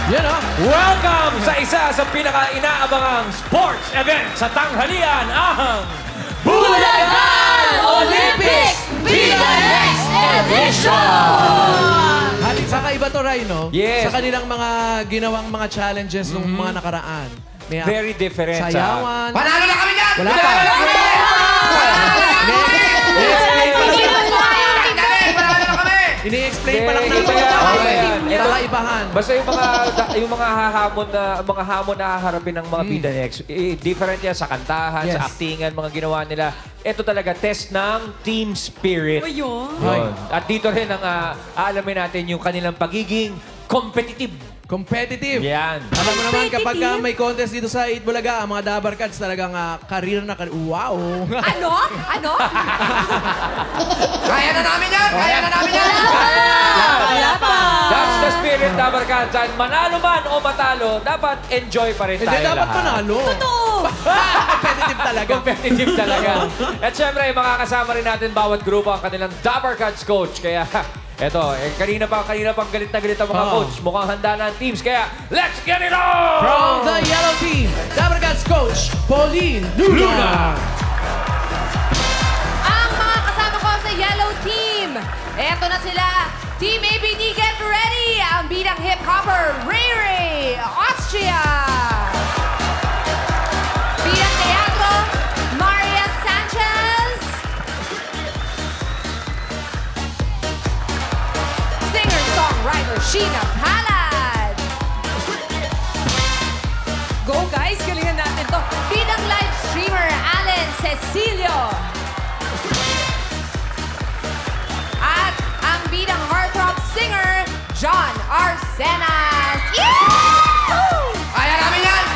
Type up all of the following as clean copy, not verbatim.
Yan o. Welcome sa isa sa pinaka-inaabangang sports event sa tanghalian, ang Bulacan Olympics Bida Next Edition! Halik sa kaiba to, Rhino. Yes. Sa kanilang mga ginawang mga challenges nung mga nakaraan. May very different. sayawan. Panalo na kami dyan! Wala pa. Ini-explain pa lang natin ito kaibahan. Basta yung mga hamon na haharapin ng mga Bida Next, different yan sa kantahan, Yes. sa actingan, mga ginawa nila. Ito talaga test ng team spirit. Ayun. Yun. At dito rin ang aalamin natin yung kanilang pagiging competitive. Competitive. Yan. Alam mo naman, kapag may contest dito sa Eat Bulaga, ang mga Dabar Cats talagang career na wow! Ano? Ano? Kaya na namin yan! Kaya na namin yan! Wala pa. That's the spirit, Dabar Cats. At manalo man o matalo, dapat enjoy pa rin tayo Hindi, dapat lahat. panalo. Totoo. Competitive talaga. Competitive talaga. At syempre, makakasama rin natin bawat grupo ang kanilang Dabar Cats coach. Kaya, eto, kanina pang galit na galit ang mga coach. Mukhang handa na ang teams. Kaya, let's get it on! From the yellow team, Dabar Cats coach, Pauline Luna. Ang mga kasama ko sa yellow team. Eto na sila. Team ABD, get ready. Ang bidang hip-hopper, Ray Ray, Austria. Bidang teatro, Maria Sanchez. Singer-songwriter, Sheena Palad. Go guys, galingan natin to. Bidang live streamer, Allen Cecilio. At ang bidang heartthrob singer, John Arsenas. Yee! Kaya namin yan!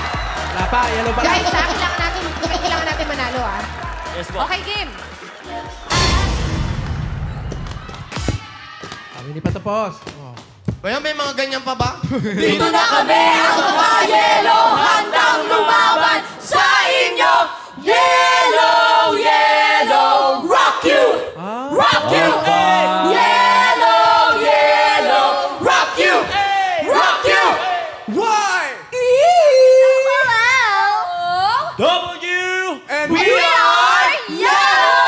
Wala pa, yellow pa lang. Guys, kailangan natin manalo, ah. Yes, po. Okay, game. Kami hindi pa tapos. Oh. Kaya may mga ganyan pa ba? Dito na kami, ang mga yellow, handang lumaban sa inyo. Yellow, yellow, rock you! Rock you! Yellow, yellow, rock you! Rock you! Why? W! And We are yellow!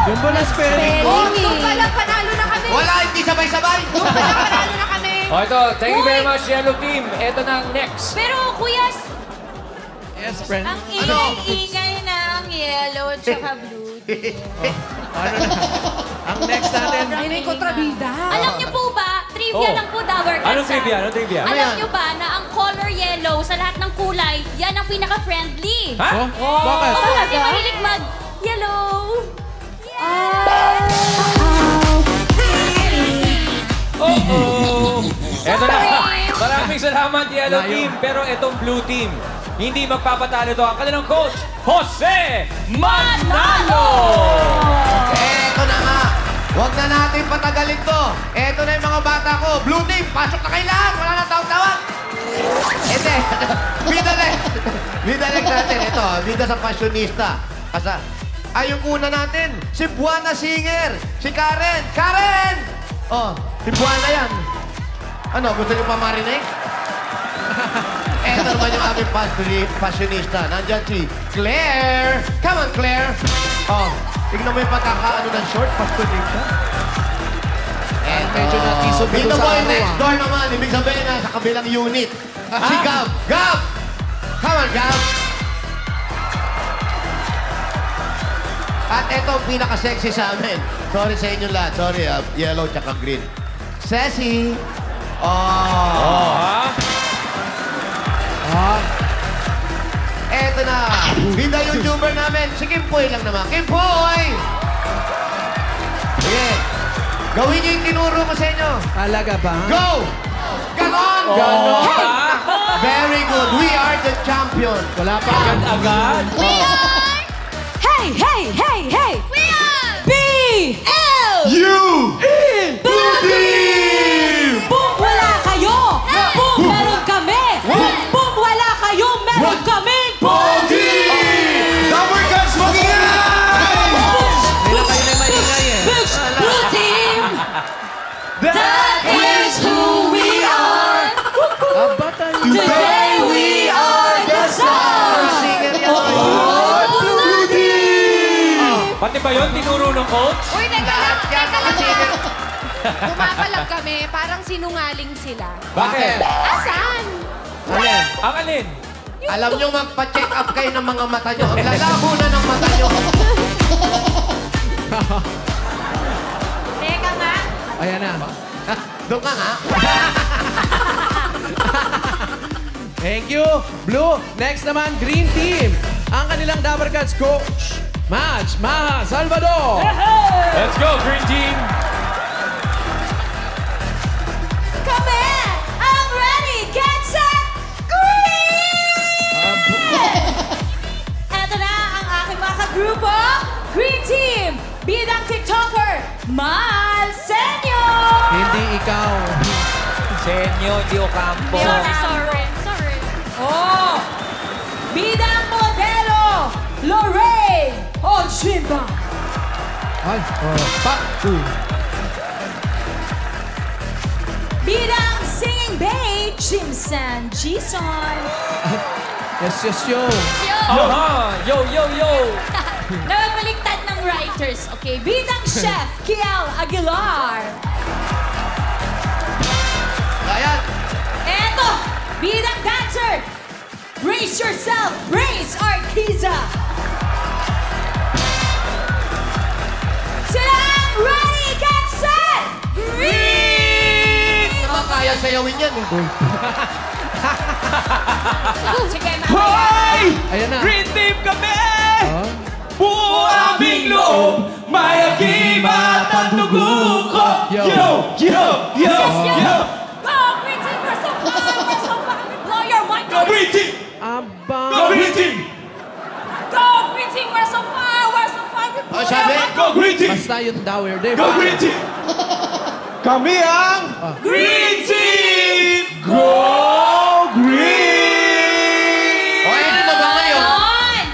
Yung ba na spelling? Doon pa lang, panalo na kami. Wala, hindi sabay-sabay. Doon pa lang, panalo na kami. O ito, thank you very much, yellow team. Ito na ang next. Pero kuya, Yes, friend. ang Ano? ingay ng yellow at saka blue. Ano na? Ang next natin. Yun ay kontrabida. Alam niyo po ba, trivia Oh. lang po, Dabar Cats. Anong trivia? Anong trivia? Alam yan? niyo ba na ang color yellow sa lahat ng kulay, yan ang pinaka-friendly. Ha? Oh? Bakit? Oo, kasi mahilig mag-yellow. Oh-oh! Eto na. Maraming salamat, yellow Layo. team. Pero itong blue team, hindi magpapatalo to ang kanilang coach, Jose Manalo! Eto na nga. Huwag na natin patagalin to. Eto na yung mga bata ko. Blue team, pasok na kayo lahat. Wala na tawag-tawag. Ete, Bida next natin. Ito, bida sa fashionista. Yung una natin, si Buana Singer. Si Karen. Karen! Oh, si Buana yan. Ano, gusto niyo pa marinig? Eto naman yung aming fashionista. Nandyan si Claire. Come on, Claire. Oh, tignan mo yung pagkakaano ng short, fashionista. And medyo natisog dito dito sa boy ano, next ah. door naman. Ibig sabihin na sa kabilang unit. Si Gab. Gab! Come on, Gab. At ito ang pinaka-sexy sa amin. Sorry sa inyo lahat. Sorry, yellow tsaka green. Sassy. Oh. Ha? Eto na. Bida YouTuber namin. Si Kimpoy lang naman. Kimpoy! Sige. Gawin niyo yung tinuro ko sa inyo. Talaga ba? Go! Ganon! Ganon! Very good. We are the champion. Wala pa. Agad? We are... Hey, hey, hey, hey! We are... B-L! You! Blue Team! Boom, wala kayo! Boom, meron kami! Boom, wala kayo! Meron kami! Pogi! Dabar Cats, mag-ingay! Kailan kayo na maingay eh? Blue Team! That That is who we ba yun? Tinuro ng coach? Uy, teka lang, Lahat yan, teka mga lang. senior. Pumapalag kami, parang sinungaling sila. Bakit? Asan? Alin? Ang alin? Alam nyo, magpa-check up kayo ng mga mata nyo. Ang lalabo na ng mata nyo. Teka nga. Ayan na. Doon ka nga. Thank you, Blue. Next naman, Green Team. Ang kanilang Dabber Cats coach, Match Maha Salvador. Let's go, Green Team! Kami ang ready, get set, green! Eto na ang aking mga kagrupo. Green Team, bidang TikToker, Mal Senyo! Hindi ikaw. Senyo, di Ocampo. Sorry. Oh! Bidang modelo, Lorraine Ochimba! Ay, Pak. Bidang singing babe, Jimson Gison! Yes, yo. Aha! Yo, yo, yo! Nababaliktad ng writers, okay? Bidang chef, Kiel Aguilar! Ayan. Eto, bidang dancer, brace yourself, Brace Arquiza! Sila ang ready, get set, green! Naman kaya sayawin yan eh. Sige, mamaya. Ayan na. Green Team kami! Oh. Buo aming loob, may agibat ang dugo ko! Yo. Yo! Yo! Yo! Yo! Go, green team, we're so far, blow your mind. Go Green Team! Aba. Go Green Team! Go, green team, we're so far, we blow Oh, sabi? your mind. Go Green Team! Basta yung dower. Dave. Go Green Team! Kami ang Green Team! Go Green! O, ayun na ba ngayon? Ganon!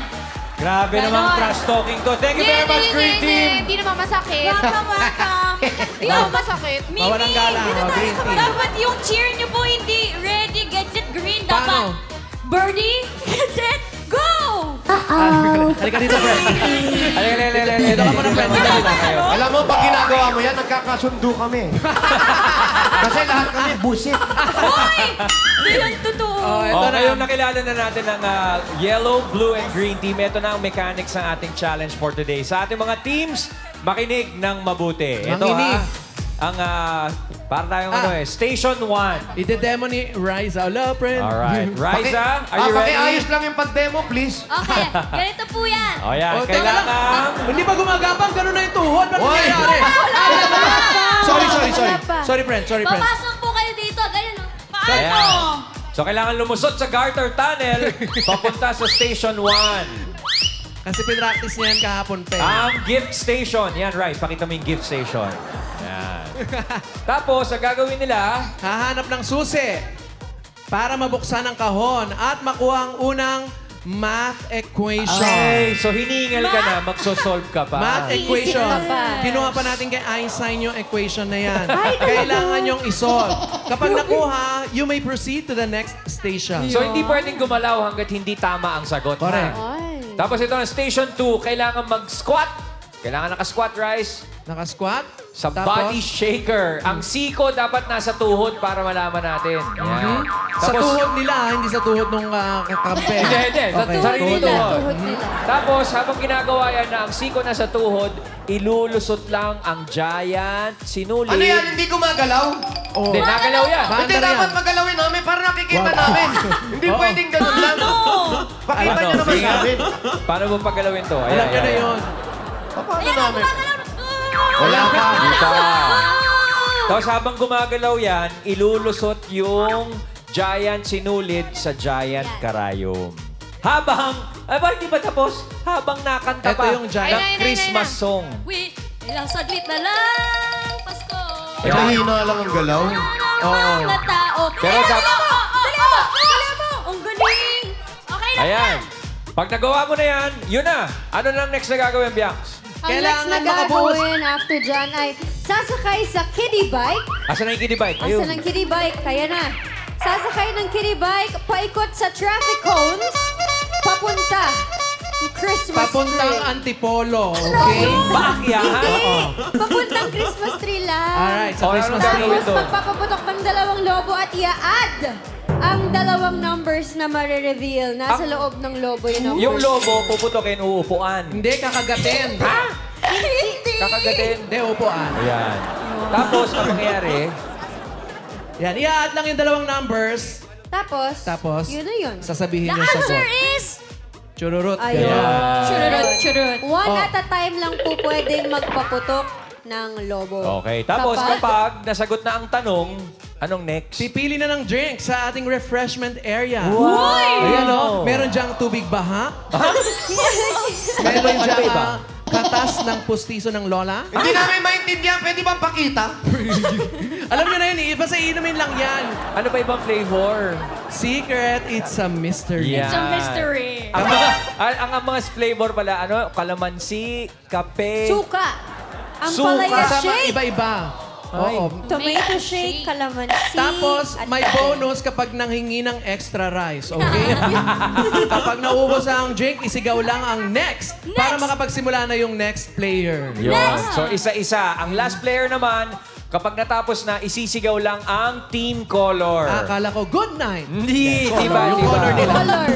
Grabe Ganon. namang trash talking to. Thank you very much, Green Team! Hindi naman masakit. Welcome. Hindi naman masakit. Mawalang galang. Oh, Green Team. Dapat yung cheer niyo po hindi ready, get set, green. Dapat Paano? birdie, get set, go! Halika dito, friend. Dito ka muna, friend. Dito ka kayo. Alam mo, pag ginagawa mo yan, nagkakasundo kami. Kasi lahat kami busit. Hoy! Hindi yan totoo. Oh, ito Oh, na. ngayon nakilala na natin ang yellow, blue, and green team. Ito na ang mechanics ng ating challenge for today. Sa ating mga teams, makinig ng mabuti. Ito Makinig. ang para tayong Station 1. Ide-demo ni Riza. Hello, friend. Alright. Riza, are you ready? Pakiayos lang yung pag-demo, please. Okay, ganito po yan. O yan, Oh, teka lang. kailangan... Hindi ba gumagapang? Ganun na yung tuhod. Ba't Oy! nangyayari? Sorry. Wala pa. Sorry, friend. Papasok po kayo dito, ganyan o. Paano? Ayan. So, kailangan lumusot sa garter tunnel papunta sa Station 1. Kasi pinractice niya yan kahapon, pe. Ang gift station. Yan, right. Pakita mo yung gift station. Yan. Tapos, ang gagawin nila, Hahanap ng susi para mabuksan ang kahon at makuha ang unang math equation. so hiningal ka na, magsosolve ka pa. Math equation. ka pa. Kinuha pa natin kay Einstein yung equation na yan. Kailangan yung isolve. Kapag nakuha, you may proceed to the next station. So, hindi pwedeng gumalaw hanggat hindi tama ang sagot. ha? Correct. Ay. Tapos ito ang Station 2, kailangan mag-squat. Kailangan naka-squat, Rice. Naka-squat. Sa Tapos, body shaker. Ang siko dapat nasa tuhod para malaman natin. Yan. Sa tuhod nila, hindi sa tuhod nung kakampi. Hindi. Sa Okay. sarili Nila, tuhod. tuhod nila. Tapos, habang ginagawa yan na ang siko nasa tuhod, ilulusot lang ang giant sinuli. Ano yan, hindi gumagalaw? Oh. Hindi, nagalaw yan. Paano Hindi yan? dapat magalawin namin para nakikita Wag. namin. Hindi Oo. pwedeng ganun lang. Pakita Ano? nyo naman Sige sa nga. amin. Paano mo paggalawin to? Alam nyo na yun. Paano namin? Wala pa. Dito. Tapos habang gumagalaw yan, ilulusot yung giant sinulid sa giant karayom. Habang, hindi pa tapos? Habang nakanta Ito pa yung giant. ng Christmas song. Wait, ilang saglit na lang, Pasko. Eh, mahina lang ang galaw. Oo. Mga tao. Pero Dali dap- mo! Ang galing! Okay na Ayan. yan. Pag nagawa mo na yan, yun na. Ano na next na gagawin, Bianx? Ang Kailangan next na makabuhos. gagawin after dyan ay sasakay sa kiddie bike. Asa na yung kiddie bike? Asa ng kiddie bike? Kaya na. Sasakay ng kiddie bike, paikot sa traffic cones, papunta Christmas Papuntang tree. Antipolo, okay? Paakyahan? Hindi! Papuntang Christmas tree lang. Alright, sa Oh, Christmas ano tree. gagawin Tapos doon? magpapaputok ng dalawang lobo at i-add ang dalawang numbers na marireveal. Nasa loob ng lobo yung numbers. Yung lobo, puputokin, uupuan. Hindi, kakagatin. Hindi! Kakagatin. Hindi, upuan. Ayan. Tapos, ang mangyayari, Yan, i-add lang yung dalawang numbers. Tapos, yun na yun. Sasabihin The yung answer sagot. is... Chururut. Ayun. Ganyan. Chururut, chururut. One Oh. at a time lang po pwedeng magpaputok ng lobo. okay. Tapos, kapag nasagot na ang tanong, anong next? Pipili na ng drink sa ating refreshment area. Wow! Ayan o, meron diyang tubig baha. Meron Ano diyang ba iba? katas ng pustiso ng lola. Hindi namin maintindihan. Pwede bang pakita? Alam nyo na yun, basta inumin lang yan. Ano ba ibang flavor? Secret, it's a mystery. Yeah. It's a mystery. Ang mga flavor pala, ano? Kalamansi, kape. Suka. Ang Suka. palaya Kasama shake. iba-iba. Ay. Oo. Tomato shake, calamansi. Tapos, at may kape. bonus kapag nanghingi ng extra rice, okay? Kapag naubos ang drink, isigaw lang ang next para makapagsimula na yung next player. Yun. So, isa-isa. Ang last player naman, kapag natapos na, isisigaw lang ang team color. Akala ko, good night. Hindi, Color. diba? Yung color nila. Color.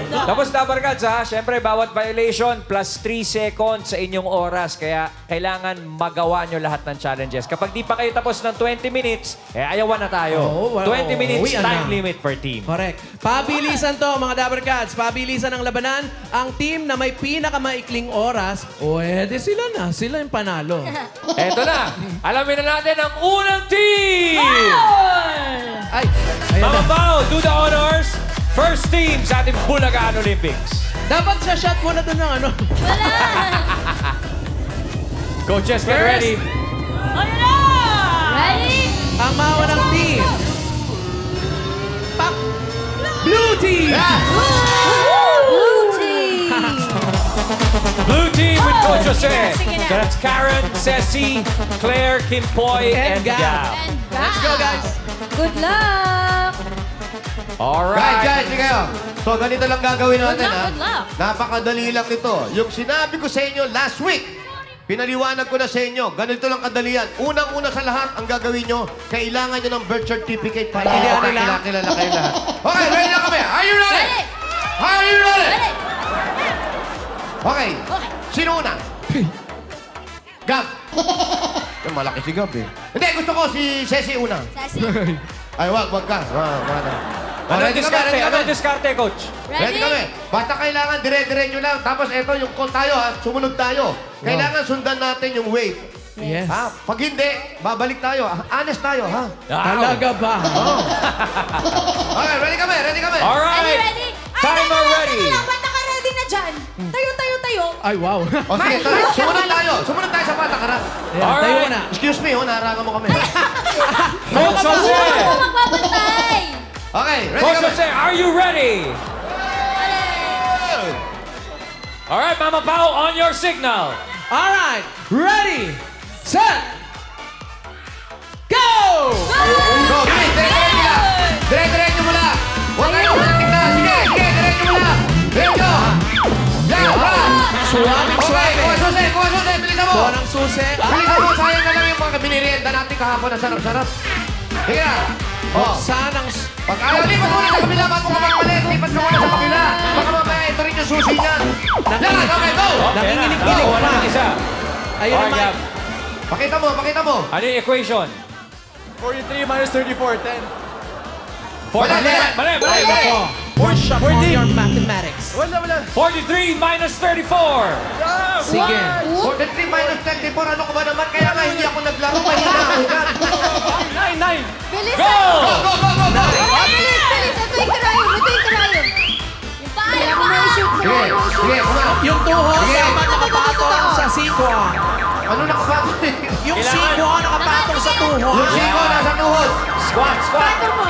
Tapos Dabar Gods, ha? Siyempre, bawat violation plus 3 seconds sa inyong oras. Kaya kailangan magawa nyo lahat ng challenges. Kapag di pa kayo tapos ng 20 minutes, ayawan na tayo. Oo, 20 minutes, uwian time na. limit per team. Correct. Pabilisan to, mga Dabber Cats. Pabilisan ang labanan. Ang team na may pinakamaikling oras, sila na. Sila yung panalo. Eto na. Alamin na natin ang unang team! Ay, ayan Mama na. Pao, do the honors. First team sa ating Bulacan Olympics. Dapat sa shot muna doon ng ano. Coaches, get First. ready. Ready? Ang maunang team. Pak! Blue team! Blue team. Blue team with Coach Jose. Sige na. That's Karen, Ceci, Claire, Kimpoy, and And Gab. Gab. Let's go, guys. Good luck. Alright. Guys, sige kayo. So, ganito lang gagawin natin, luck, ha? good luck. Napakadali lang nito. Yung sinabi ko sa inyo last week, pinaliwanag ko na sa inyo, ganito lang kadali yan. Unang-una sa lahat, ang gagawin nyo, kailangan nyo ng birth certificate para Kailangan nila? kilala kayo lahat. Okay, ready na kami. Are you ready? Ready. Are you ready? Ready. Okay. Sino una? Gab. Yung malaki si Gab, eh. Hindi, gusto ko si Ceci una. Sassy. Ay, wag ka. Wag na. Anong ready kami, diskarte? ready kami. Anong diskarte, Coach? Ready kami. Basta kailangan dire-diretso lang. Tapos eto yung call tayo, ha? Sumunod tayo. Kailangan sundan natin yung wave. Yes. Ha? Pag hindi, babalik tayo. Honest tayo, ha? Talaga ba? Okay, ready kami, ready kami. Alright. Ready? Timer ready. Ba't naka-ready na dyan? Tayo. Ay, wow. O sige, tayo. Sumunod tayo. Sumunod tayo sa patakaran. Ayan, tayo Alright. muna. Excuse me, naharangan mo kami. Coach Jose. Ako magbabantay. Okay, ready Coach kami. Jose, are you ready? Alright, Mama Pao, on your signal. All right. Ready, set, go! Go, bilis. Dire-diretso lang. Dire-diretso mo lang. Huwag kayo tingnan. Sige, diretso mo lang. Diretso. Yan, ha? Suwabing Okay, suwabe. kuha susi. Bilisan mo. Kuha ng susi. Bilisan mo, sayang na lang yung mga binirienda natin kahapon na sarap-sarap. Sige na. Oh. Buksan ang... Pag ayaw, lipat muna sa kabila bago ka magpalit. Lipat mo muna sa kabila. Baka mamaya ito rin yung susi niyan. Yan, okay, go! Nanginginig-ginig Go, wala pa. nang isa. Ayun Alright, naman. Gab. Pakita mo. Ano yung equation? 43 minus 34, 10. Mali. Ako. Worship on your mathematics. Wala. 43 minus 34. Sige. 43 minus 34, ano ko ba naman? Kaya nga hindi ako naglaro, mahina ako dyan. 9. Bilis. Go! Go! Bilis. Ito yung karayon. Yung paalam mo. Sige, kumao. Yung tuhod, Sige. dapat nakapatong sa sikwa. Ano nakapatong? Yung Kailangan- sikwa nakapatong sa tuhod. Yung siko nasa tuhod. Squat.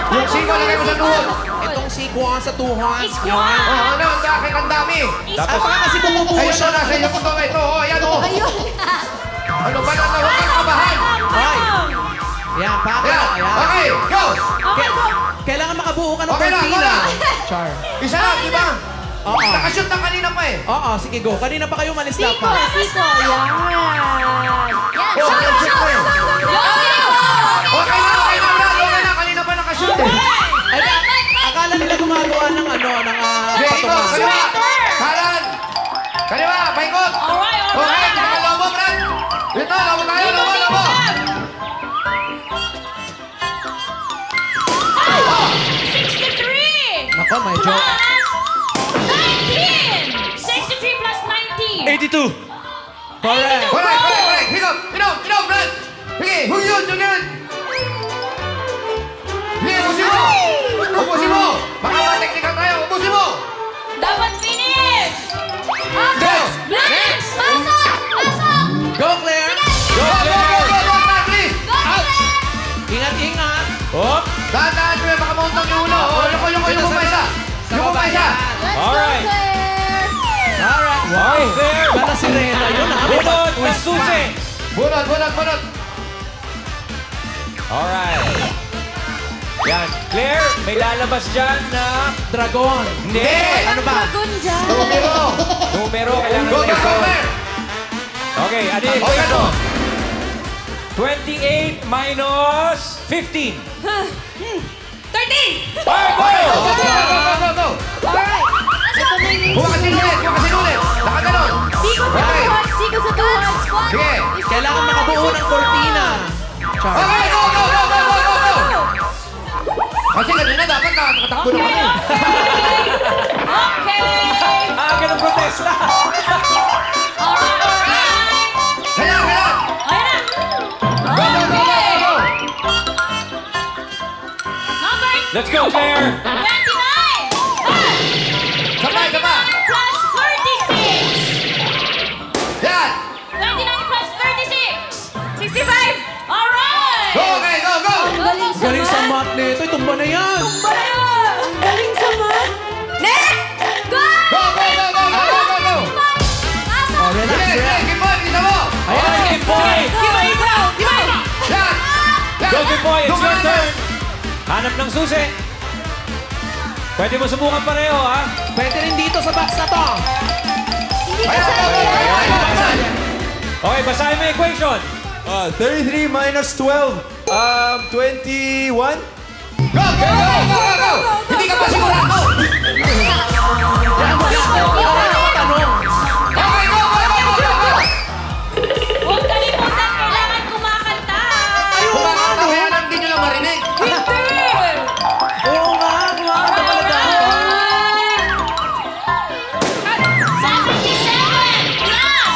Yung siko lagay mo sa tuhod. Itong sikwa sa tuhod. Oh, ano, ang bakit ang dami? Tapos kasi bumubuo Ayun siya. na, nasa iyo ko to. Ito, ayan o. Ayun. Ano ba na, huwag kang kabahan. Ay. Yan, paka. Ayan, Ayan. okay, go! Kailangan makabuo ka ng Okay na, cortina. wala. Char. Isa lang, di ba? Oo. Nakashoot na kanina pa eh. Oo, sige, go. Kanina pa kayo malis Siko, dapat. Siko. Yan. Oh, yan, syempre. Okay na, Brad. Okay na, kanina pa nakashoot eh. Ay, akala nila gumagawa ng Okay, ikaw, patumas. kaliwa. Karan. Kaliwa, paikot. Alright, Okay, alright. nakalobo, Brad. Dito, lobo tayo, lobo. 63 Nako, may joke. plus 19. 63 plus 19. 82. Correct. Correct. Higop, Brad. Sige, yun. Sige, ubusin mo. Baka ma-technical tayo, ubusin mo. Dapat finish. Go. Next. Go, Claire. Go, Brad, please. Ingat. Hop. Dahan-dahan, baka mauntang yung ulo. Yung pa isa. Alright. Alright. Okay, Claire. Bala si Rena yun, ha? Bunot ng susi. Bunot. Alright. Yan. Claire, may lalabas dyan na... Dragon. Hindi. Ano ba? Numero, kailangan Go, na ito. Claire. Okay, ano yung Okay, ito? go. 28 minus 15. 13. Go. Alright. Bumakasin ulit. Nakaganon. Siko sa Okay. tuhod. Siko sa tuhod. Squad. Sige. Kailangan makabuo ng cortina. Char. Okay, go. Kasi kanina dapat nakatakbo na kami. Okay. Ganun protesta. Alright. Kailangan. Ayan na. Go. Number Let's go, Claire. 29. Sabay. Plus 36. Yan. 29 plus 36. 65. Alright. Go. Galing sa mat nito. Tumba na yan. Galing sa mat. Next. Go. Go. Oh, relax. Sige, Kimboy, kita mo. Ayan, Game Boy. Yan. Go, Game Boy. It's your Dumaan na. turn. Hanap ng susi. Pwede mo subukan pareho, ha? Pwede rin dito sa box na to. Ayan. Okay, basahin mo yung equation. 33 minus 12. 21. Go. Hindi ka pa sigurado. Tanong. Okay, go. Huwag kalimutan, kailangan kumakanta. Kumakanta, kaya lang di nyo lang marinig. Oo nga. Kumakanta pala daw. 77 plus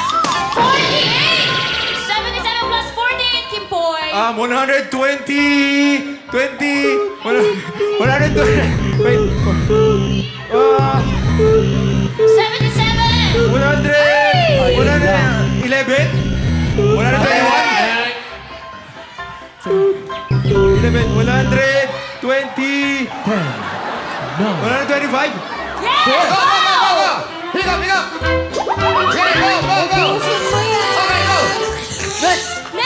48. 77 plus 48, Kimboy. 120. 120. Wait. 77. 111. 121. 120. 125. Yes! Go. Higop. Sige, go. Okay, go. Next. Go.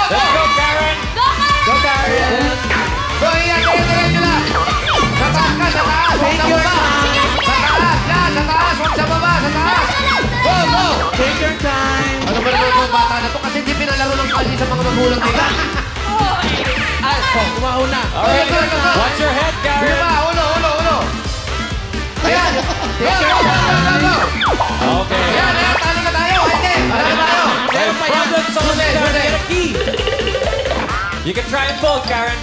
Let's go, Karen. Go, Karen. Go, iyan lang. Sa taas. Take your time. Sa taas. Huwag sa baba. Sa taas. Go. Take your time. Ano ba naman mga bata na to? Kasi hindi pinalaro ng kali sa mga magulang nila. Ay, kumauna. Alright. Watch your head, Sige Karen. ba? Ulo. Ayan. Go. Okay. Ayan. Talo na tayo. Hindi. Talo na tayo. May problem solving, Karen. Susi. Get a key. You can try them both, Karen.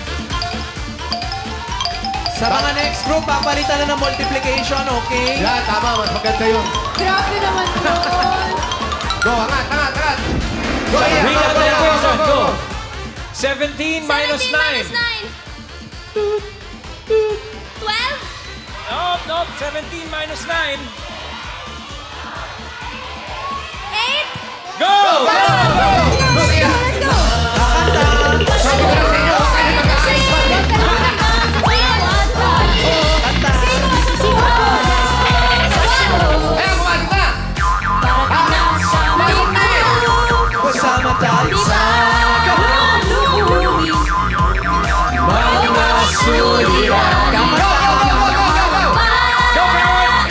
Sa mga next group, papalitan na ng multiplication, okay? Yan, tama. Mas maganda yun. Grabe naman yun. Go, angat. Go, iyan. Bring out the equation. Go. 17 17 minus 9. 12. Nope. 17 minus 9. 8. Go! Go, iyan. Let's go. Sabi ko lang sa inyo, huwag kayo mag-aayos pa. Ayan, kumalit na. Kasama tayo sa mga suliran. Go. Go, Karen!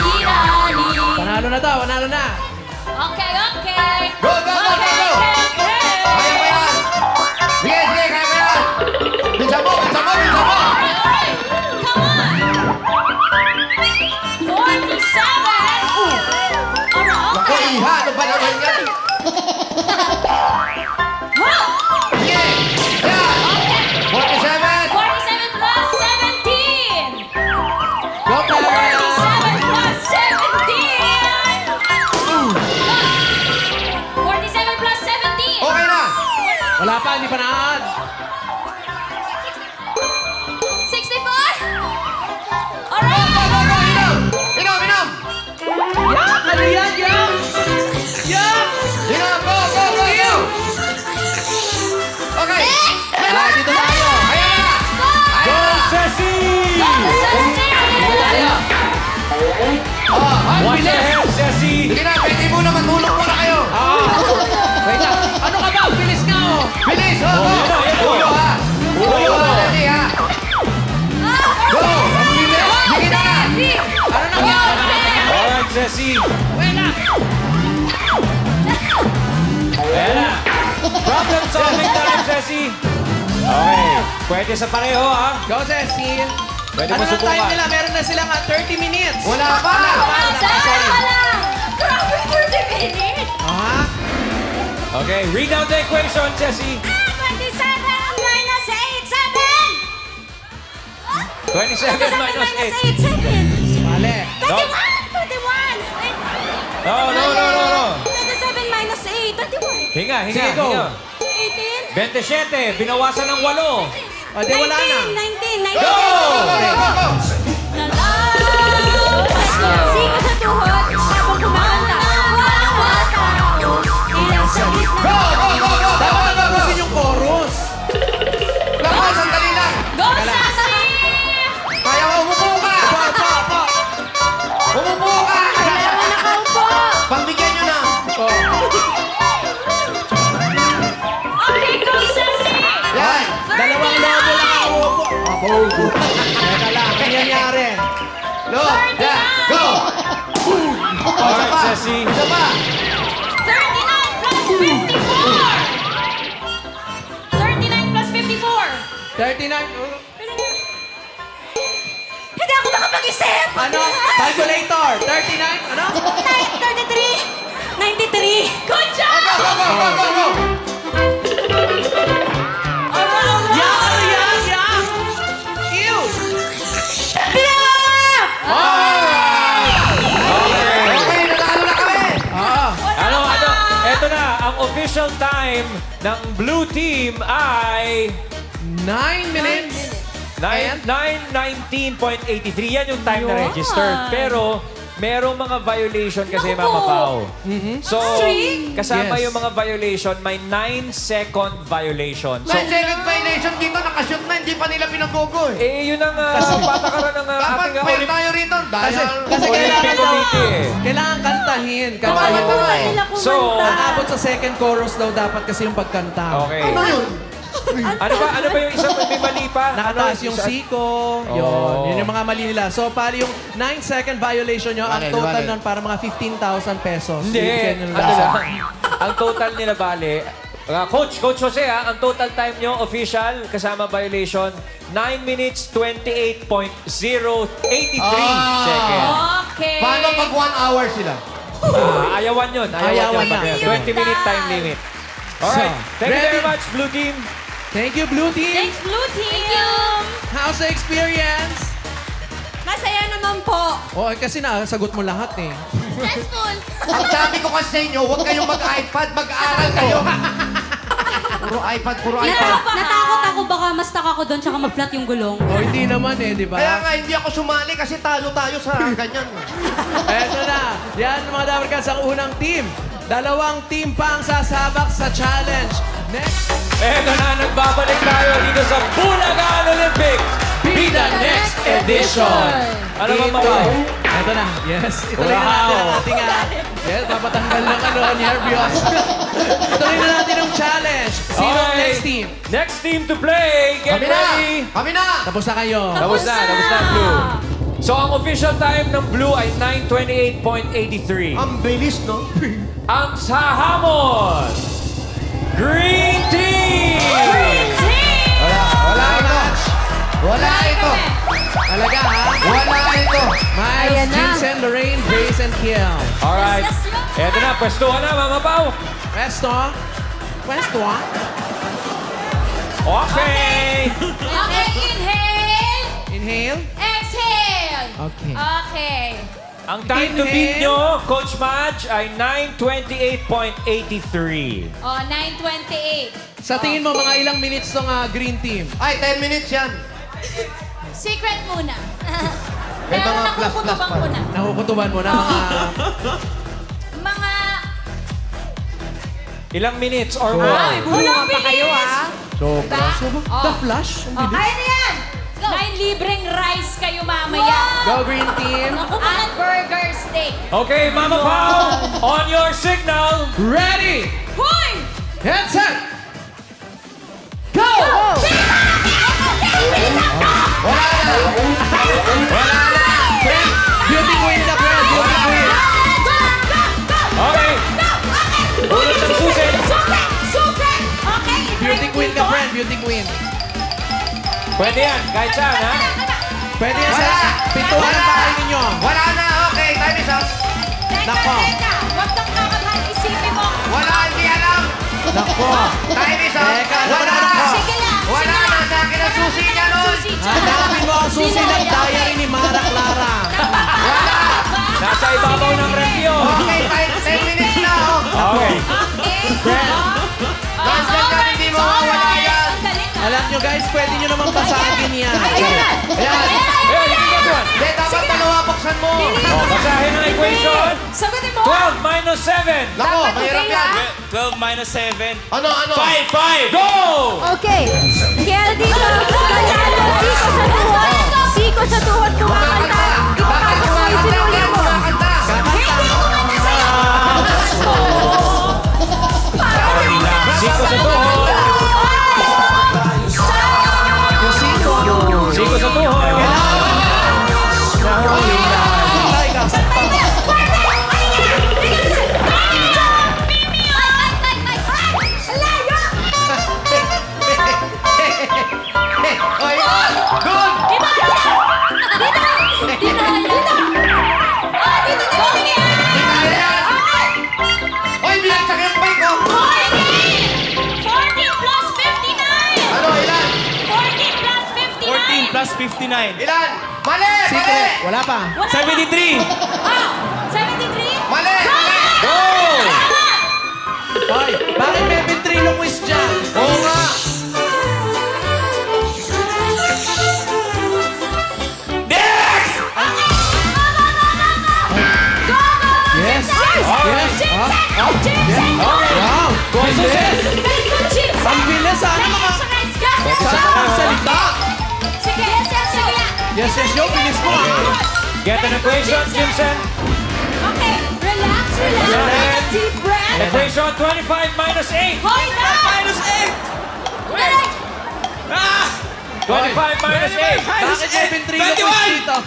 Sige! Yan! 47! 47 plus 17! Go, Karen! 47 plus 17! 47 plus 17! Okay na! Wala pa, hindi pa naan. 64! Alright! Inom! Inom! Yak! Ano yan, Yak? Yak! Inom! Go! Go! Go! Go! Okay! Ah, dito tayo. Ayan na! Go, Ceci! Dito tayo. Oh, Watch your head, Ceci! sige na, pwede muna matulog muna kayo. Wait lang. Ano ka ba? Bilis nga, oh. Bilis! Go! Go! yan o. Ulo ha! Ulo ha! Dali ha! Go! Sige na! Ano nangyari? Alright, Ceci! Wait lang. Ayan na! Problem solving time, Ceci! Okay, pwede sa pareho, ha? Go, Cecil. Pwede Ano mo na time subukan. nila? Meron na silang 30 minutes. Wala pa! Sorry. Grabe, 40 minutes! Aha. Okay, read out the equation, Ceci. 27 minus 8, 7! 27 minus 8. 7! Mali. 21! 21! No, no, no, no, no. 27 minus 8, 21! Hinga, hinga, Sige, go. hinga. 27, 18! binawasan ng 8. O, di wala na. 19! 19! Go! Go! Go! Go! Siko sa tuhod, habang kumakanta. Ilang sa gitna. Go! Go! Go! Go! Go! Dapat Go! Go! tapusin yung chorus. Go! Sandali lang! Go, Sassy! Kaya mo, umupo ka! Umupo ka! Kailangan nakaupo. Pagbigyan nyo na! Okay, go, Sassy! Yan! Dalawang lobo lang ang upo. Ako. Teka lang, ano nangyari? Lo! Yan! Go! Isa Alright, pa! Ceci. Isa pa! 39 plus 54! 39 plus 54! 39. Hindi ako makapag-isip! Ano? Calculator. 39. Ano? 33! 93! Good job! Go! Go! Go! Go! Go! Go! Yak! Ano yan? Yak! Ew! Okay, nanalo na kami! Ah. Ano, eto na, ang official time ng blue team ay 9 minutes. 9:19.83. Yan yung time na Yun. registered. Pero, merong mga violation kasi, Naku Mama po. Pao. So, Strict. kasama Yes. yung mga violation, may 9-second violation. So, 9-second violation dito, nakashoot na, hindi pa nila pinagogo eh. yun ang patakaran ng Dapat ating fair tayo rito dahil... Kasi kailangan daw, committee. kailangan kantahin. Tama Kantahin. nga eh. So, Aabot sa second chorus daw dapat kasi yung pagkanta. okay. Ano yun? Ano ba yung isang may mali pa? Nakataas Ano, yung isa- siko. Oh. Yun yung mga mali nila. So, pali yung 9-second violation nyo, ang Bale, total bale. nun para mga 15,000 pesos. Hindi. Bigyan nyo Ano lang. lang. Ang total nila bale, Coach Jose ang total time nyo official kasama violation 9 minutes 28.083 seconds. Okay. Paano pag 1 hour sila? Ayawan yun. Ayawan na. 20-minute time limit. Alright. So, Thank you very ready? much, Blue Team. Thank you, Blue Team. Thanks, Blue Team! Thank you! How's the experience? Masaya naman po. Oh, kasi nasagot mo lahat eh. Stressful. Ang sabi ko kasi sa inyo, huwag kayong mag-iPad, mag-aral kayo. Puro iPad, puro iPad. Natakot ako baka mas taka ko doon tsaka ma-flat yung gulong. Oh, hindi naman eh, di ba? Kaya nga, hindi ako sumali kasi talo tayo sa ganyan. Eto na. Yan mga Dabarkads ang unang team. Dalawang team pa ang sasabak sa challenge. Next, Eto na, nagbabalik tayo dito sa Bulacan Olympics. Be the next edition. Ano ba Ito. mga? Eto na. Yes. Ituloy na natin ang ating yes, papatanggal ng nervyos. Ituloy na natin ang challenge. Sino ang Okay. next team? Next team to play. Get Kami na! ready. Kami na! Tapos na kayo. Tapos na Blue. So, ang official time ng Blue ay 9:28.83. Ang bilis, no? Ang sahamon, Green Team! Wala ito. Wala ito. Talaga ha? Wala ito. Miles, Ayan na. Vincent, Lorraine, Grace, and Kiel. Alright. Let's roll. Eto na, pwestuhan na, Mama Pao. Pwesto. Pwesto, ah. Okay. Okay, inhale. Inhale. Exhale. Okay. Okay. Ang time to beat nyo, Coach Madge, ay 9:28.83. Oh, 9:28. Sa tingin mo, mga ilang minutes tong green team? Ay, 10 minutes yan. Secret muna. May Pero mga plus nakukutubang pa ko rin. na. Nakukutuban mo na mga... Mga... Ilang minutes or more? Walang pa kayo, ah. Sobra. Oh. The Flash? Ang Oh, bilis. kaya na yan! 9 libreng rice kayo mamaya. Go, green team. At burger steak. Okay, Mama Pao, on your signal. Ready! Hoy! Head set! Go! Beauty queen na, Fred. Beauty queen. Okay. Ulit ang susi. Susi! Okay, Beauty queen ka, Fred. Beauty queen. Pwede yan, kahit saan, ha? Pwede yan sa Wala! pintuan ng bahay ninyo. Wala na, okay. Time is up. Nako. Huwag kang kakabhan. Isipin mo. Wala, hindi alam. Nako. Time is up. Teka, ano ba Wala. naman ako? Sige lang. Wala na, sa akin ang susi niya nun. Susi dyan. Hanapin mo ang susi ng diary ni Mara Clara. Wala. Nasa ibabaw ng review. Okay, 10 minutes na. Oh. Okay. Fred. Nandyan ka, hindi mo mawala yan. Alam nyo guys, pwede nyo naman basagin yan. Ayan. Hey, you got one. Hindi, dapat dalawa buksan mo. Oh, basahin ang equation. Sagutin mo. 12 minus 7. Nako, mahirap yan. 12 minus 7. Ano? 5! Go! Okay. Kaya dito, kailangan siko sa tuhod. Siko sa tuhod, kumakanta. Ipapasok mo yung sinuli mo. Siko sa tuhod. Siko sa tuhod. Oy, doon! Oy, binagsak yung bike ko. Ano, ilan? 14 plus 59. Ilan? Mali! Mali! Secret. Wala pa. 73! Mali! Go! Hoy, bakit may ventriloquist dyan? Oo nga! Next! Yes. Yes. Wow. Bilis. Ang bilis. Sana mga... Sana magsalita. Yes, yes, yo. Bilis mo. Get an equation, Jimson. Okay, relax. Take a deep breath. Equation 25 minus 8. Hold on. Minus 8! 25 minus 8. Bakit may ventriloquist dito?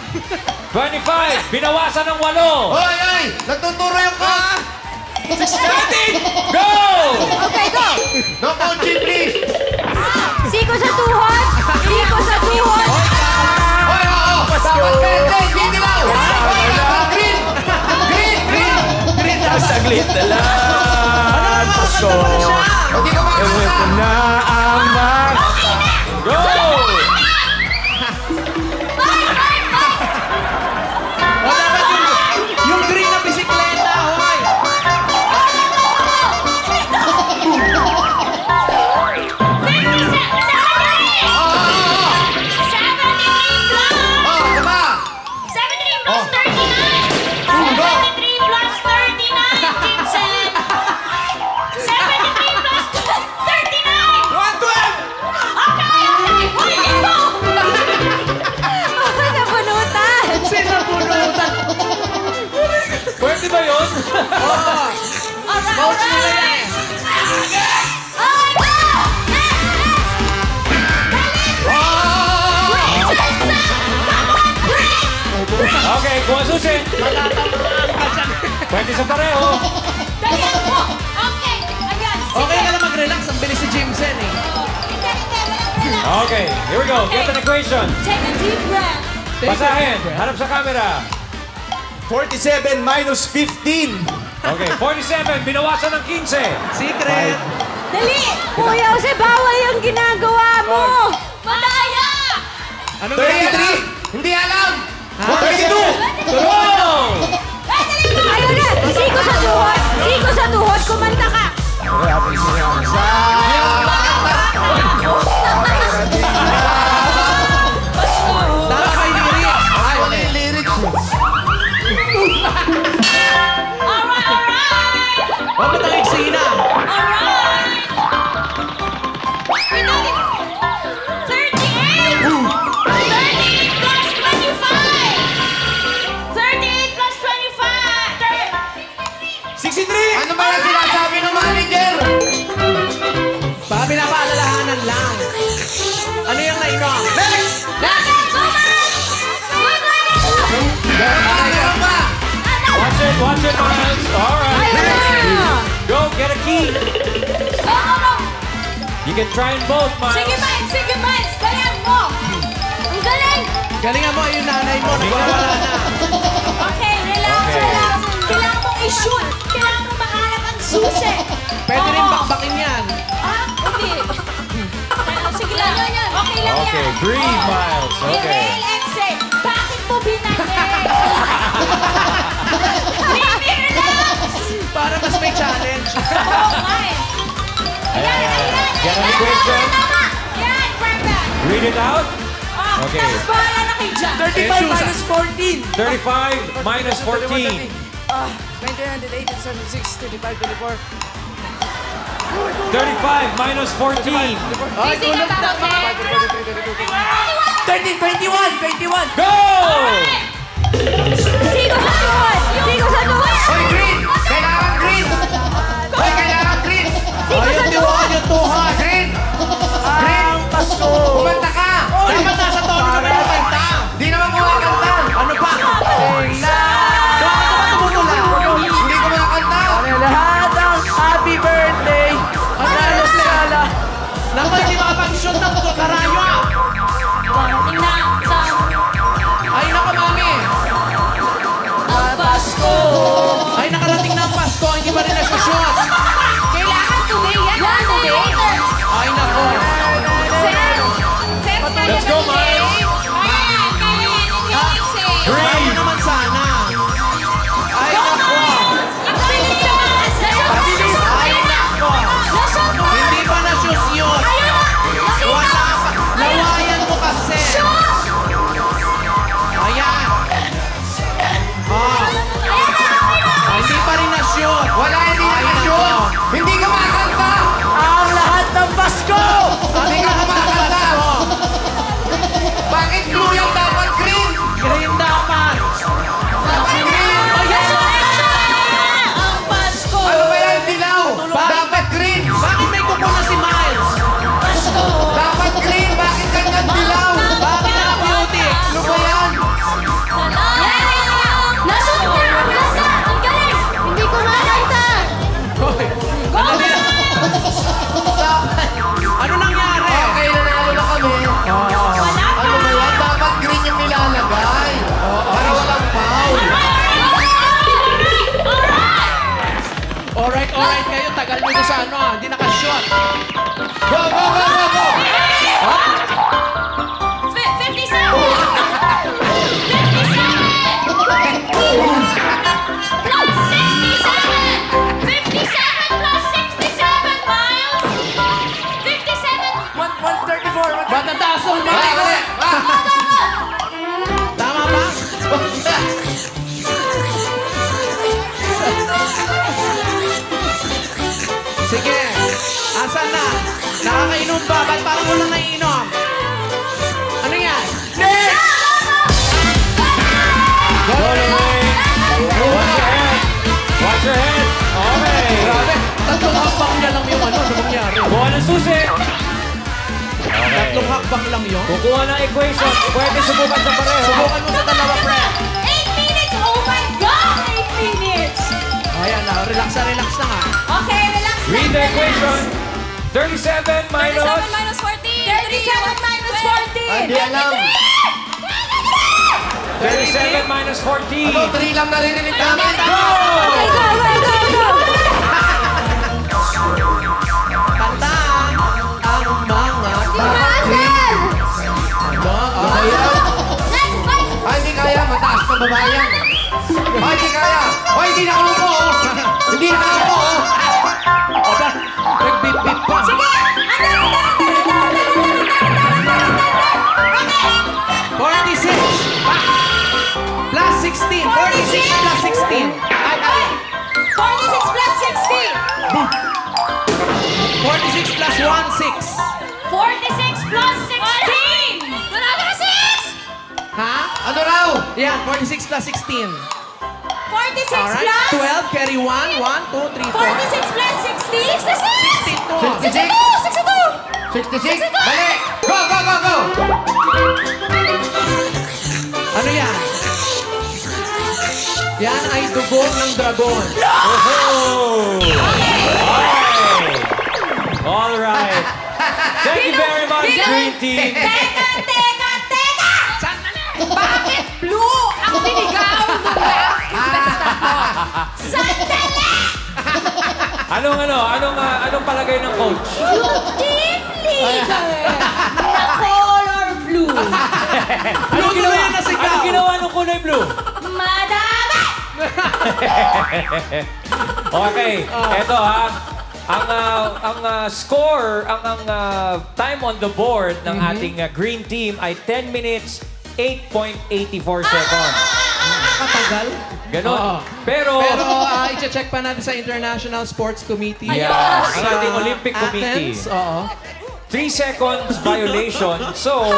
25. Binawasan ng 8. Oy, oy! Nagtuturo yung coach! 17! Go! Okay, go. No coaching, please! Siko sa tuhod. Siko sa tuhod. Oy, oo! Dapat pwede! Hindi daw! Green! Green! Green! Green na. Saglit na lang. Pasko. Hindi ka makakanta! Na ang mag... Go! O dapat yung green na bisikleta. Hoy. Oh, diba? 73 plus 39. 73 plus 39, Vincent. 73 plus 39. 112! Okay. Uy, let's go. Ako sa punutan. Sinabunutan. Pwede ba yun? Coach nila yan. Okay, go. Okay, kuha susi. Pwede sa pareho. Dalian mo. Okay. Ayan. Okay ka lang mag-relax. Ang bilis si Jimson eh. Hindi. Relax. Okay, here we go. Get an equation. Take a deep breath. Basahin. Harap sa camera. 47 minus 15. Okay, 47. Binawasan ng 15. Secret. Dali! Kuya Jose, bawal yung ginagawa mo! Madaya! Ano 33! Hindi alam! 32! Go! Ayun na! Siko sa tuhod! Siko sa tuhod! Kumanta ka! Tama ba yung lyrics? Ay, Wala yung lyrics. Bakit ang eksena? Ano ba yung sinasabi ng manager? Baka pinapaalalahanan lang. Ano yung nainom? Next! Ano ba? Watch it, Miles. All right. Go, get a key. You can try in both, Miles. Sige, Miles! Sige, Miles! Galing mo! Ang galing! Galingan mo yung nanay mo. Nagwawala na. Okay, relax, relax. Kailangan mong i-shoot. Kailangan mong mahanap ang susi. Pwede rin Oo. bakbakin yan. Ah, hindi. Sige lang. Okay lang yan. Okay, breathe, Miles. Okay. Inhale, exhale. Bakit mo binanay? Baby, relax! Para mas may challenge. Oo nga eh. Ayan. Get an equation. Tama. Yan, perfect. Read it out. Ah, Okay. Tapos bahala na kay Jack. 35 minus 14. 35 minus 14. 1908, 76, 35, 24. 35 minus 14. Ay, Busy ka tulog ba, na. Jose? 30, 21, 21. Go! Sigo sa tuhod! Sigo sa tuhod! Hoy, green! Kailangan green! Hoy, kailangan green! Ayaw tiwaan yung tuhod. Green! Green! Pasko! Kumanta ka! Dapat nasa tono na kayo kanta. Di naman kumakanta! Ano pa? Bakit ba tumutula? Hindi kumakanta! Lahat ang happy birthday! Ang halos na. Naku, hindi makapag-shoot ng karayo. Ay, naku, mami. Ay, nakarating na ang Pasko. Hindi pa rin nag-shoot. Kailangan today yan. Yan, today. Ay, naku. Let's go, Miles. Ayaw naman sana. Ay, naku. Ay, naku. Hindi pa na-shoot yun. Wala pa. Lawayan mo kasi. Ayan. Oh. Hindi pa rin na-shoot. Wala, hindi Ay, nakashoot! naku. Hindi kumakanta! Ang lahat ng Pasko! Hindi ka kumakanta! Bakit blue yung dapat green? Green dapat. Ano ba yan, dilaw? Dapat green! Bakit may kuko na si Miles? Dapat green! Bakit ganyan dilaw? Bakit naka-beauty? Ano ba yan? Hindi ko makakita. Hoy, madali na. Ano nangyari? Okay, nanalo na kami. Ano ba yan? Dapat green yung nilalagay. Para walang foul. Alright kayo. Tagal nyo sa ano ah. Hindi naka-shot. Go, go, go, go, go! 134. Ba't ang taas ng Mali, mali. Tama ba? Sige. Asan na? Nakakainom ba? Ba't parang walang naiinom? Ano yan? Go away. Watch your head. Watch your head. Okay. Grabe. Tatlong hakbang niya lang yung ano. Ano mangyari? Kuha ng susi. Tatlong hakbang lang yun. Kukuha ng equation. Pwede subukan sa pareho. Subukan mo sa dalawa, pre. 8 minutes! Oh my God! 8 minutes! Ayan na. Relax na nga. Okay, relax lang. Read the equation. 37 minus... 37 minus 14! 37 minus 14! Hindi alam. 27 minus 14. Ano, 3 lang naririnig namin. Okay, go, go, go! Kanta ang mga Master! Let's fight! Hindi kaya, mataas na babae yan. Hindi kaya. Hindi nakalungko, oh. Hindi nakalungko, oh. Aba, nagbip-bip pa. Sige! 46 plus 16. 46 plus 16. 46 plus 16! 46 plus 1, 6. 46 plus 16! Another 6! Ha? Ano raw? Yan, 46 plus 16. 46 Alright, plus... 12, carry 1, 1, 2, 3, 4. 46 plus 60? 62. 62! 66? Bali! Go, go, go, go! Ano yan? Yan ay dugo ng dragon. All right. Thank you very much, Green Team. Teka! Bakit blue ang sinigaw ng last contestant mo? Sandali! Anong palagay ng coach? Yung team leader na color blue. Anong ginawa na nasigaw? Anong ginawa ng kulay blue? Madami! Okay, eto ha. Ang score, ang time on the board ng ating green team ay 10 minutes, 8.84 seconds. Katagal. Ganon. Oo. Pero i-check pa natin sa International Sports Committee. yeah, ang ating Olympic Committee. Athens, oo. 3 seconds violation. So,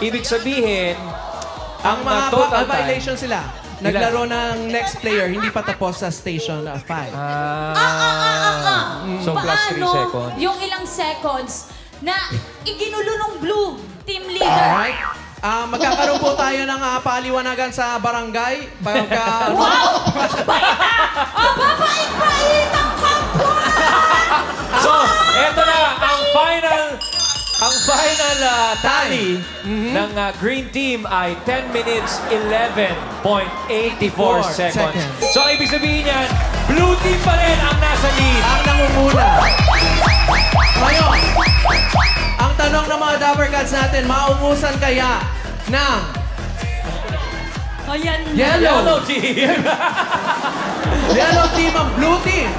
ibig sabihin, Ang mga total time... violation sila. Naglaro ng next player, hindi pa tapos sa station 5. So, plus 3 seconds. Yung ilang seconds na iginulo ng blue team leader? Alright. Magkakaroon po tayo ng paliwanagan sa barangay. Pagka... Wow! Baita! Aba, bait-bait ang kapwa! So, eto na, ang final tally ng Green Team ay 10 minutes, 11.84 seconds. So, ibig sabihin yan, Blue Team pa rin ang nasa lead. Ang nangunguna. Ngayon, ang tanong ng mga Dabber Cats natin, maungusan kaya ng Ayan na. Yellow Team. Yellow Team ang Blue Team?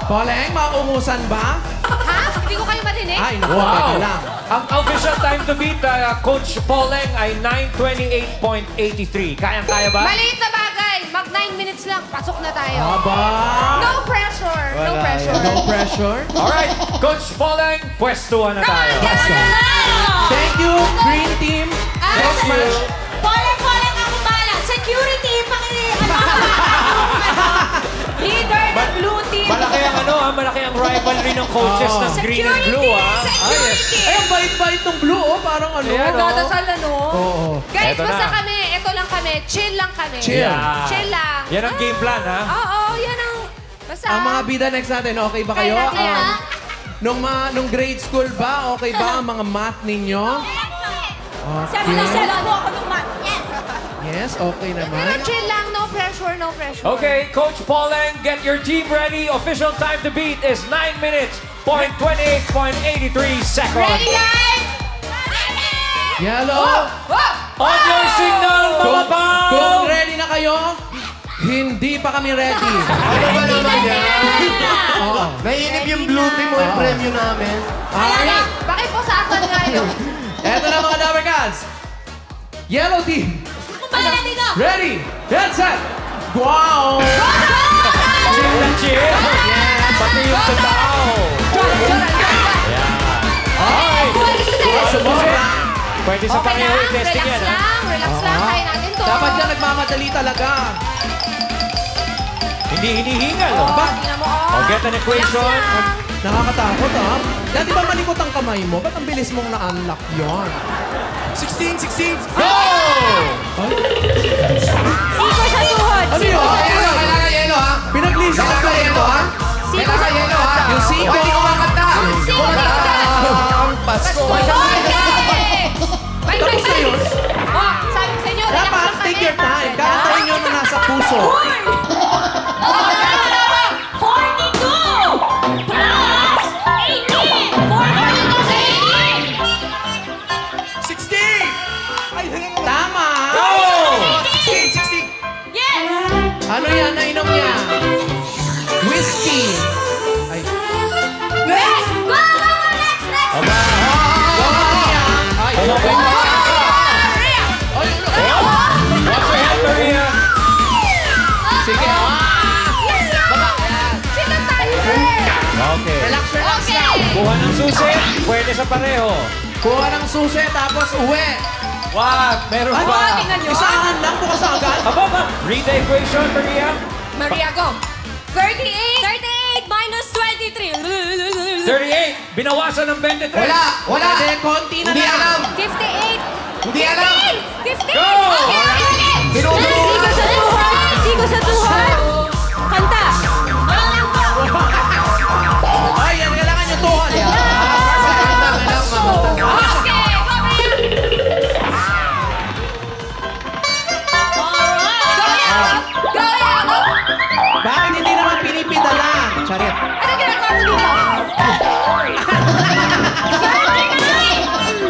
Poleng, maungusan ba? Ha? Hindi ko kayo marinig? Ay, naku, Wow! teka lang. Ang official time to beat, Coach Pauleng, ay 9:28.83. Kayang-kaya ba? Maliit na bagay. Mag 9 minutes lang. Pasok na tayo. Aba! No pressure. No pressure. No pressure. Alright, Coach Pauleng, pwestuhan na tayo. Thank you, Green Team. Thank you. Poleng ako bala. Security, leader ng blue team. Malaki ang rivalry ng coaches ng Green and Blue, Security! Ay, ang bait-bait ng Blue, oh. Parang ano. Ayan, oh. Nagdadasal ano? Oo. Guys, Eto basta na. kami. Ito lang kami. Chill lang kami. Chill. Yeah. Chill lang. Yan ang game plan, ha? Oo, yan ang... Basta... Ang mga bida next natin, okay ba kayo? Kaya natin yan. Nung grade school ba, okay ba ang mga math ninyo? Sabi na sila mo ako nung mat. Yes! Yes, okay Pero naman. chill lang. No pressure, no pressure. Okay, Coach Pauleng, get your team ready. Official time to beat is 9 minutes, 28.83 seconds. Ready, guys? Ready! Yellow. On your signal, mga pal! Kung ready na kayo, hindi pa kami ready. Ano ba naman yan? Oo. Naiinip yung blue team mo yung premyo namin. Alright. Bakit po sa atin nga yun? Eto na mga Dabber Cats. Yellow Team. Kumpala na dito! Ready, get set, wow! Chill na chill! Pati yung tataw! Ay! Sumura. Pwede sa Okay lang, Panginoon testing relax yan, ha? lang. Relax lang, kaya natin to. Dapat yan nagmamadali talaga. Hindi hinihingal, oh. Ba? Tingnan mo, oh. Oh, get an equation. Relax lang. Nakakatakot, ha? Dati ba malikot ang kamay mo? Ba't ang bilis mong na-unlock yun? 16! Go! Siko sa tuhod. Ano yun? Kailangan yelo, ha? Pinaglisan ko Kailangan yelo, ha? Siko sa Kailangan yelo, ha? Yung siko. Hindi ko makanta. Siko sa Ang Pasko. Okay! Bye, bye, Tapos na bye. yun? Oh, sabi ko sa inyo, relax Dapat, lang Okay. Kuha ng susi, pwede sa pareho. Kuha ng susi, tapos uwi. Wag, meron Ano? pa. tingnan nyo. Isahan lang, bukas agad. Aba ba? Read the equation, Maria. Maria, go. 38 minus 23. 38, binawasan ng 23. Wala. Pwede, konti na Hindi lang. alam. 58. Hindi alam. 15. Go! Okay. Binubuo. Sigo sa tuhod! Sigo sa tuhod! Kanta! Ay, yan, kailangan yung tuhod. Yan. Okay, go, Rihanna. Go. Bakit hindi naman pinipidalan? Charit. Ano ginagawa mo dito?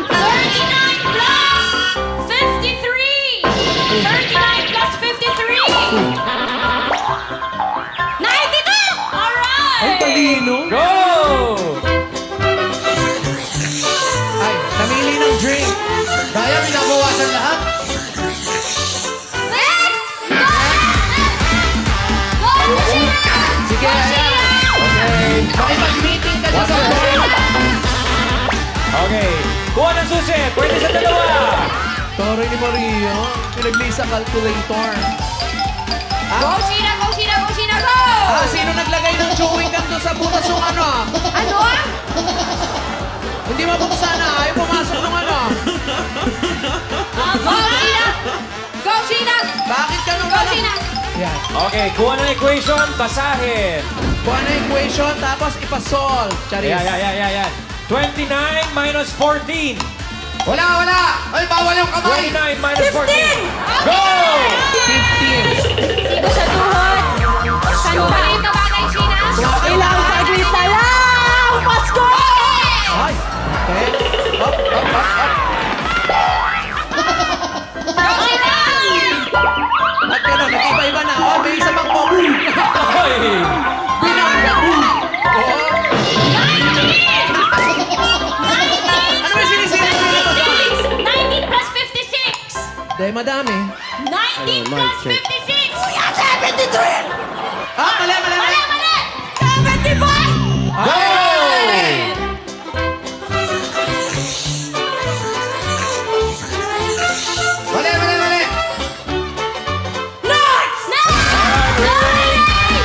39 plus 53. 39 plus 53. 92. All right. Ay, talino. Go! Ay, namili ng drink. Kaya binabawasan lahat. Next. Go. Go, Sheena. Sige, ayan. Okay. Makipag-meeting ka dyan sa board. Okay, kuha ng susi, pwede sa dalawa. Toro ni Maria, pinagli sa calculator. Go, Sheena. Go, Sheena. Go, Sheena. Go. Sino naglagay ng chewing gum doon sa butas yung ano? Ano? Hindi mabuksan na, ayaw pumasok ng ano. Go, Sheena. Go, Sheena. Bakit ka nung Go, Sheena. Yan. Okay, kuha ng equation, basahin. Kuha na equation, tapos ipasolve. Charis. Yan. 29 minus 14. Wala. Ay, bawal yung kamay. 29 minus 14. Go! 15. Sigo sa tuhod! Kanta! Maliit na bagay, Sheena. Okay lang, saglit na lang! Pasko! Ay. Okay. Up. Go, Sheena. At gano'n, nag-iba-iba na. Oh, may isa pang pop. Hoy! Binangga. Oo. Ano ba sinisira mo ba? 19 plus 56. Dahil madami. 19 plus 56. Kuya, 73. Mali. Mali. 75. Go! Mali. Next. Go, Ray.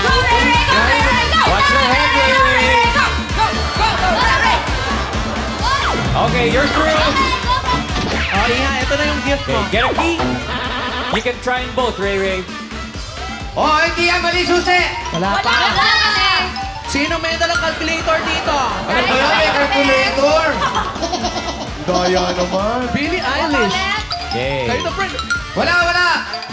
Go, Ray. Go. Watch your head, Ray. Go, Ray. Okay, you're through. Oh, Iha, ito na yung gift mo. Okay, get a key. You can try in both, Ray. Oh, hindi yan. Mali susi. Wala pa. Sino may dalang calculator dito? Ano ba yan? May calculator. Daya naman. Billie Eilish. Okay. Kayo na, friend. Wala.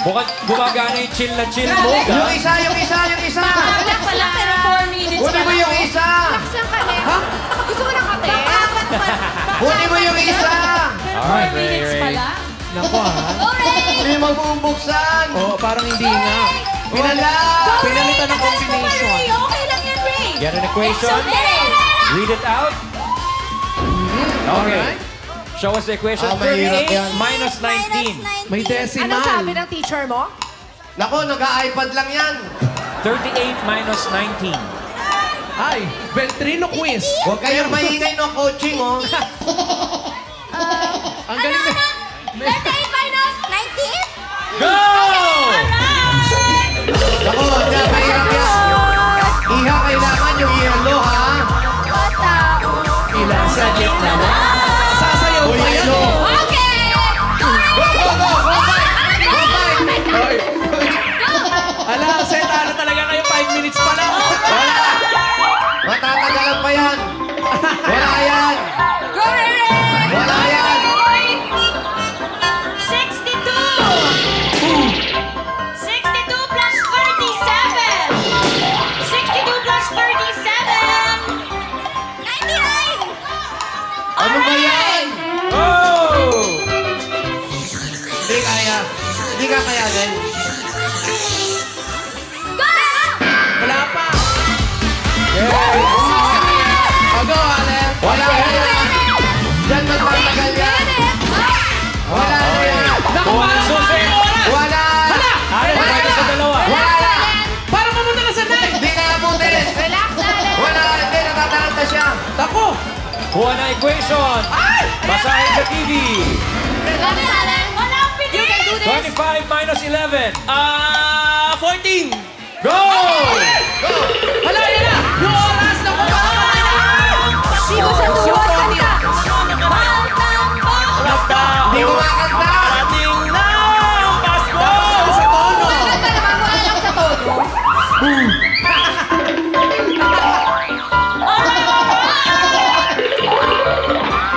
Mukhang gumagana yung chill na chill mode, Yung ha? isa. Wala pala, pero 4 minutes Huli mo yung isa. Saan ka na? Gusto mo ng kape? Huli mo yung isa. Alright, Ray. Nako, ha? Go, Ray. Hindi mo bubuksan. Oo, parang hindi nga. Wala. Pinalitan ng combination. Okay lang yan, Ray. Get an equation. Read it out. Okay. Alright. Show us the equation. Mahirap 38 yan. minus 19. May decimal. Ano sabi ng teacher mo? Nako, nag-iPad lang yan. 38 minus 19. Ay, Ventrino quiz. Huwag kayong maingay no coaching, oh. Ang galing na. 38 minus 19? Go! Nako, mahirap yan. Iha, kailangan yung yellow, ha? Ilang saglit na ba? Sasayaw Uy, pa yan. yellow. Okay! Go, fight. Ay. Ala, set, ano talaga kayo? 5 minutes pa lang. Wala. Matatagalan pa yan. Wala yan. Go, Ray! Wala yan. 62! 62 plus 37! 62 plus 37! 99! Ano ba yan? Oh! Hindi kaya. Hindi ka kayanin. Go! Wala pa. Okay. Go, Alem. Wala yan. Diyan magtatagal yan. Wala na yan. Kuha ng susi. Wala. Allen, pwede sa dalawa. Wala. Para mamunta na sa 9. Hindi na nabutin. Relax, Allen. Wala. Hindi, natataranta siya. Buwan na equation. Basahin sa TV. Walang pili! You can do this! 25 minus 11. 14. Go! Hala, yan na! Yung oras na Sino sa tuwa kanta? Hindi ko makanta! Ating na ang Pasko! Sa tono! Kanta naman, wala lang sa todo.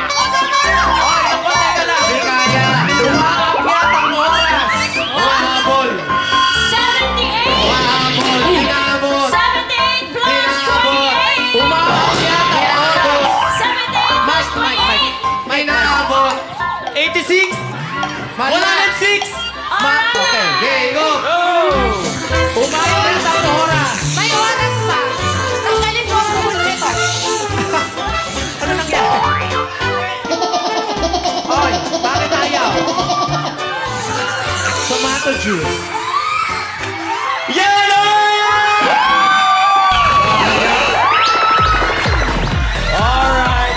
Teka lang! Hindi kaya! Umaakyat ang oras! Umahabol! 78! Umahabol! Hinabol! 78 plus 28! Umaakyat ang oras! 78 plus 28! May nahabol! 86. 106. Okay, okay, go! Umaakyat ang oras! May oras pa. Tanggalin mo ang buhol nito. Ano nangyari? Oy, bakit ayaw? Tomato juice. Yellow! Alright.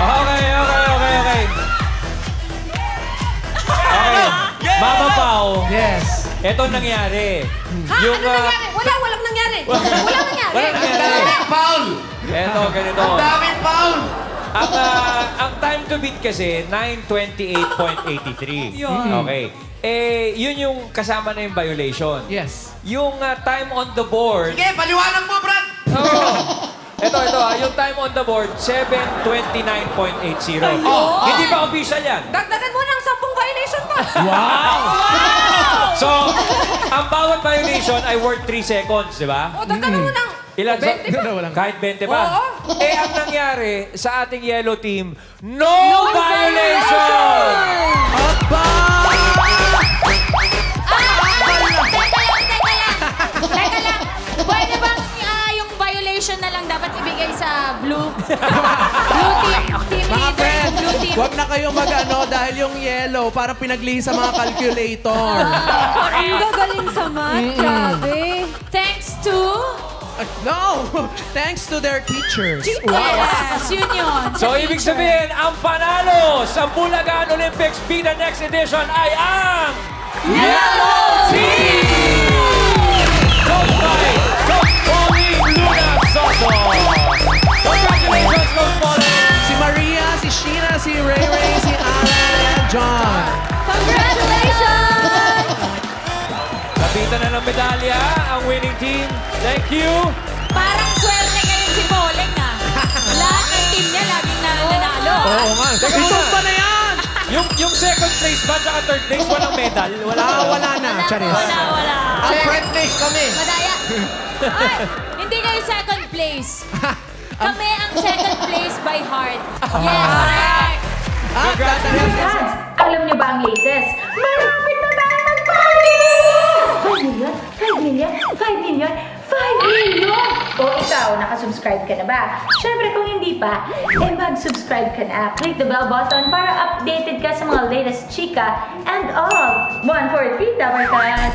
Okay. Mama Pao, Yes. eto nangyari. Ha? Ano nangyari? Walang nangyari. Walang nangyari. Walang Ang nangyari. daming foul! Eto, ganito. Ang daming foul! Ang time to beat kasi, 9:28.83. Okay. Yun yung kasama na yung violation. Yes. Yung time on the board, Sige, paliwanag mo, Brad! ito, yung time on the board, 7:29.80. Hindi pa official yan. Dagdagan mo ng 10 violation pa. So, ang bawat violation ay worth 3 seconds, di ba? O, dagdagan mo ng... Ilan? 20 pa. Walang- Kahit 20 pa. Oo. Ang nangyari sa ating yellow team, no violation! Aba! Teka lang. Pwede bang yung violation na lang dapat ibigay sa blue? Blue team. Team Mga leader. friend, Blue team. huwag na kayong mag-ano dahil yung yellow parang pinaglihi sa mga calculator. Ang gagaling sa math. Grabe. Thanks to... No! Thanks to their teachers. Yes, yun yun. So, ibig sabihin, ang panalo sa Bulacan Olympics Bida Next Edition ay ang Yellow Team! Coach by Coach Pauline Luna Soto. Congratulations, Coach Pauline! Si Maria, si Sheena, si Ray Ray, si Alan, and John. Congratulations! Kapitan na ng medalya ang winning team. Thank you! Parang swerte ngayon si Pauling ah. Lahat ng team niya laging nananalo. Oo nga. Teka muna. Itumba na yan! Yung second place ba at third place, walang medal? Wala na. Charis. Wala. Second place kami! Madaya. Ay, hindi kayo second place. Kami ang second place by heart. Yes, correct. Congratulations! Alam niyo ba ang latest? Malapit na tayo mag-party! 5 million? 5 million? 5 million? 5 million! O ikaw, nakasubscribe ka na ba? Siyempre kung hindi pa, mag-subscribe ka na. Click the bell button para updated ka sa mga latest chika and all. 1, 4, 3, Dabarkad!